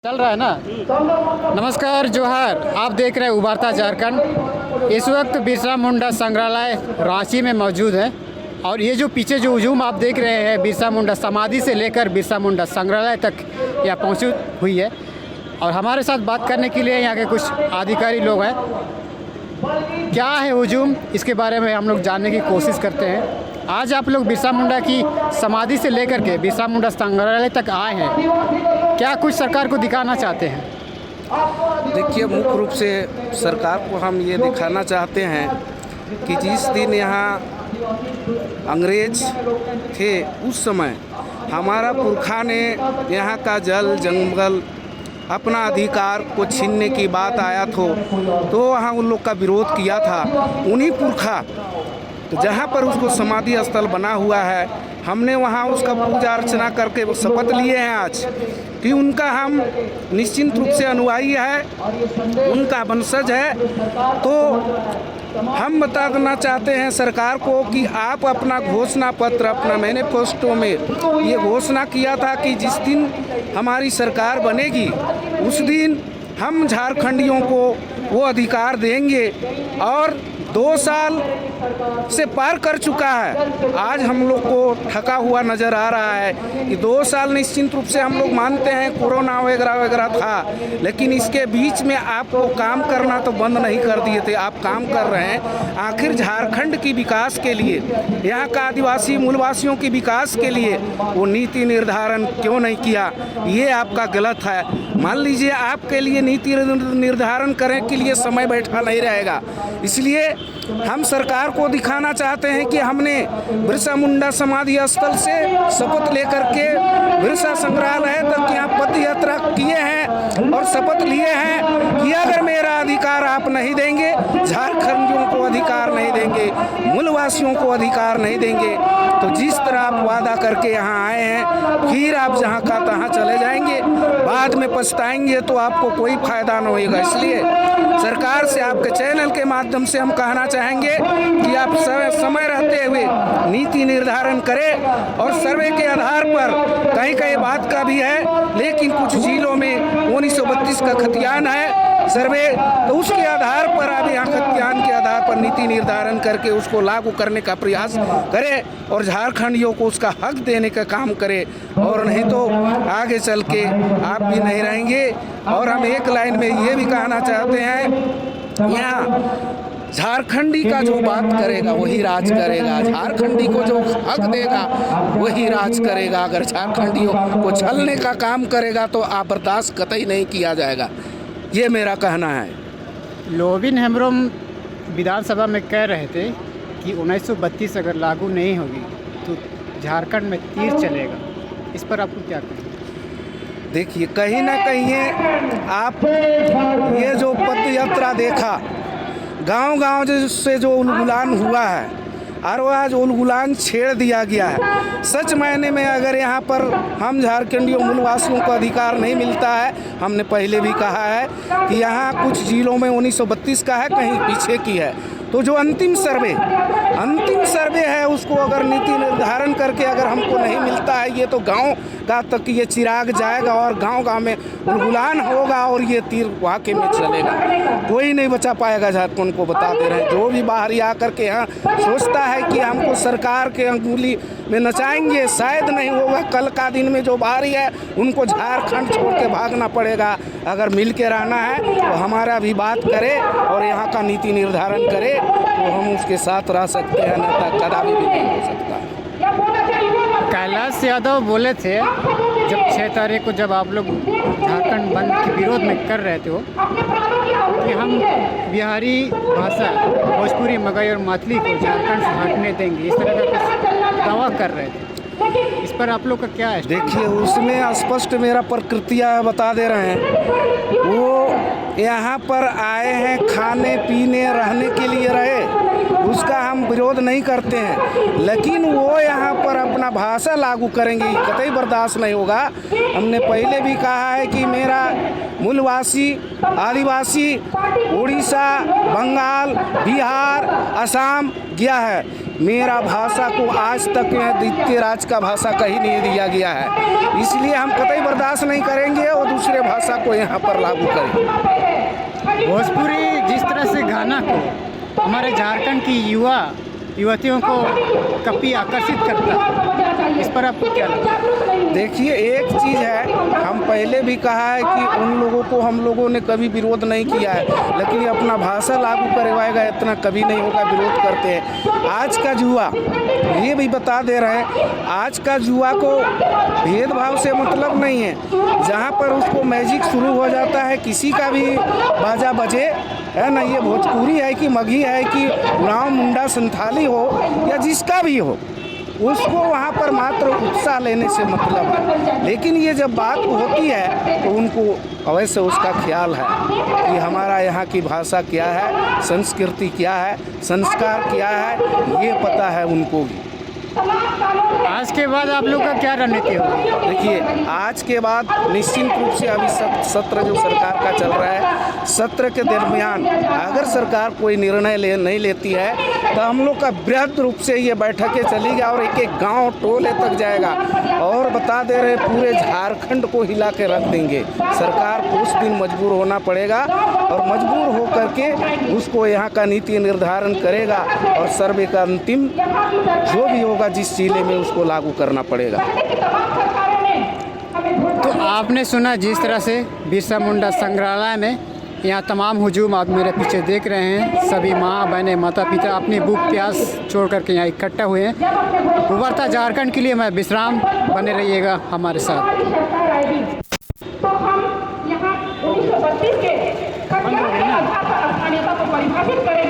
चल रहा है ना। नमस्कार, जोहार। आप देख रहे हैं उभरता झारखंड। इस वक्त बिरसा मुंडा संग्रहालय रांची में मौजूद है और ये जो पीछे जो हुजूम आप देख रहे हैं बिरसा मुंडा समाधि से लेकर बिरसा मुंडा संग्रहालय तक यह पहुंची हुई है। और हमारे साथ बात करने के लिए यहाँ के कुछ अधिकारी लोग हैं। क्या है हुजूम, इसके बारे में हम लोग जानने की कोशिश करते हैं। आज आप लोग बिरसा मुंडा की समाधि से लेकर के बिरसा मुंडा संग्रहालय तक आए हैं, क्या कुछ सरकार को दिखाना चाहते हैं? देखिए, मुख्य रूप से सरकार को हम ये दिखाना चाहते हैं कि जिस दिन यहाँ अंग्रेज थे उस समय हमारा पुरखा ने यहाँ का जल जंगल अपना अधिकार को छीनने की बात आया तो वहाँ उन लोग का विरोध किया था। उन्हीं पुरखा तो जहाँ पर उसको समाधि स्थल बना हुआ है, हमने वहाँ उसका पूजा अर्चना करके शपथ लिए हैं आज कि उनका हम निश्चिंत रूप से अनुयायी है, उनका वंशज है। तो हम बता देना चाहते हैं सरकार को कि आप अपना घोषणा पत्र, अपना मैनिफेस्टो में ये घोषणा किया था कि जिस दिन हमारी सरकार बनेगी उस दिन हम झारखंडियों को वो अधिकार देंगे। और 2 साल से पार कर चुका है, आज हम लोग को थका हुआ नज़र आ रहा है कि 2 साल निश्चिंत रूप से हम लोग मानते हैं कोरोना वगैरह वगैरह था, लेकिन इसके बीच में आपको काम करना तो बंद नहीं कर दिए थे। आप काम कर रहे हैं। आखिर झारखंड की विकास के लिए, यहाँ का आदिवासी मूलवासियों की विकास के लिए वो नीति निर्धारण क्यों नहीं किया? ये आपका गलत है। मान लीजिए आपके लिए नीति निर्धारण करने के लिए समय बैठा नहीं रहेगा, इसलिए हम सरकार को दिखाना चाहते हैं कि हमने बिरसा मुंडा समाधि स्थल से शपथ लेकर के बिरसा संग्रहालय तक यहाँ पद यात्रा किए हैं और शपथ लिए हैं कि अगर मेरा अधिकार आप नहीं देंगे, झारखंडियों को अधिकार नहीं देंगे, मूलवासियों को अधिकार नहीं देंगे, तो जिस तरह आप वादा करके यहाँ आए हैं फिर आप जहाँ का तहाँ चले जाएंगे, बाद में पछताएंगे तो आपको कोई फायदा नहीं होगा। इसलिए सरकार से आपके चैनल के माध्यम से हम कहना चाहेंगे कि आप समय रहते हुए नीति निर्धारण करें। और सर्वे के आधार पर कहीं कहीं बात का भी है, लेकिन कुछ जिलों में 1932 का खतियान है सर्वे, तो उसके आधार पर आप यहाँ खतियान के आधार पर नीति निर्धारण करके उसको लागू करने का प्रयास करें और झारखंडियों को उसका हक देने का काम करें। और नहीं तो आगे चल के आप भी नहीं रहेंगे। और हम एक लाइन में ये भी कहना चाहते हैं, यहाँ झारखंडी का जो बात करेगा वही राज करेगा, झारखंडी को जो हक देगा वही राज करेगा। अगर झारखंडियों को छलने का काम करेगा तो आप बर्दाश्त कतई नहीं किया जाएगा। ये मेरा कहना है। लोबिन हेम्ब्रोम विधानसभा में कह रहे थे कि 1932 अगर लागू नहीं होगी तो झारखंड में तीर चलेगा। इस पर आपको क्या कहें? देखिए, कहीं ना कहीं आप ये जो पद यात्रा देखा, गांव-गांव से जो उलगुलान हुआ है और वो आज उलगुलान छेड़ दिया गया है। सच मायने में अगर यहाँ पर हम झारखंडियों मूलवासियों को अधिकार नहीं मिलता है, हमने पहले भी कहा है कि यहाँ कुछ जिलों में 1932 का है, कहीं पीछे की है, तो जो अंतिम सर्वे है उसको अगर नीति निर्धारण करके अगर हमको नहीं मिलता है, ये तो गांव का तक ये चिराग जाएगा और गांव-गांव में उलगुलान होगा और ये तीर वाकई में चलेगा। कोई नहीं बचा पाएगा झारखंड को, बता दे रहे हैं। जो भी बाहरी आकर के यहाँ सोचता है कि हमको सरकार के अंगुली में नचाएंगे, शायद नहीं होगा। कल का दिन में जो बाहरी है उनको झारखंड छोड़ के भागना पड़ेगा। अगर मिल के रहना है तो हमारा भी बात करे और यहाँ का नीति निर्धारण करे तो हम उसके साथ रह सकते हैं, नहीं कदापि भी नहीं हो सकता। कैलाश यादव बोले थे जब 6 तारीख को जब आप लोग झारखंड बंद के विरोध में कर रहे थे वो, कि हम बिहारी भाषा भोजपुरी, मगही और मैथिली को झारखंड से हटने देंगे, इस तरह का कुछ दावा कर रहे थे। इस पर आप लोग का क्या है? देखिए, उसमें स्पष्ट मेरा प्रकृतियाँ बता दे रहे हैं। वो यहाँ पर आए हैं खाने पीने रहने के लिए रहे, उसका हम विरोध नहीं करते हैं, लेकिन वो यहाँ पर अपना भाषा लागू करेंगे, कतई बर्दाश्त नहीं होगा। हमने पहले भी कहा है कि मेरा मूलवासी आदिवासी उड़ीसा, बंगाल, बिहार, असम गया है, मेरा भाषा को आज तक द्वितीय राज्य का भाषा कहीं नहीं दिया गया है, इसलिए हम कतई बर्दाश्त नहीं करेंगे और दूसरे भाषा को यहाँ पर लागू करें। भोजपुरी जिस तरह से गाना को हमारे झारखंड की युवतियों को काफ़ी आकर्षित करता है, इस पर आपको क्या लगता है? देखिए, एक चीज़ है, हम पहले भी कहा है कि उन लोगों को हम लोगों ने कभी विरोध नहीं किया है, लेकिन ये अपना भाषा लागू करवाएगा इतना कभी नहीं होगा, विरोध करते हैं। आज का युवा, ये भी बता दे रहे हैं, आज का युवा को भेदभाव से मतलब नहीं है। जहाँ पर उसको मैजिक शुरू हो जाता है, किसी का भी बाजा बजे, है ना, ये भोजपुरी है कि मगही है कि उरांव, मुंडा, संथाली हो या जिसका भी हो, उसको वहाँ पर मात्र उत्साह लेने से मतलब है। लेकिन ये जब बात होती है तो उनको अवश्य उसका ख्याल है कि हमारा यहाँ की भाषा क्या है, संस्कृति क्या है, संस्कार क्या है, ये पता है उनको भी। आज के बाद आप लोग का क्या रणनीति होगी? देखिए, आज के बाद निश्चित रूप से अभी सत्र जो सरकार का चल रहा है, सत्र के दरमियान अगर सरकार कोई निर्णय नहीं लेती है तो हम लोग का बृहद रूप से ये बैठकें चलेगी और एक एक गांव टोले तक जाएगा और बता दे रहे पूरे झारखंड को हिला के रख देंगे। सरकार को उस दिन मजबूर होना पड़ेगा और मजबूर हो करके उसको यहाँ का नीति निर्धारण करेगा और सर्वे का अंतिम जो भी होगा जिस जिले में उसको लागू करना पड़ेगा। तो आपने सुना जिस तरह से बिरसा मुंडा संग्रहालय में यहाँ तमाम हुजूम आप मेरे पीछे देख रहे हैं, सभी माँ बहनें, माता पिता अपनी भूख प्यास छोड़ करके यहाँ इकट्ठा हुए हैं। उभरता झारखंड के लिए मैं विश्राम, बने रहिएगा हमारे साथ। तो हम यहाँ 1932 के स्थानीयता को परिभाषित करें।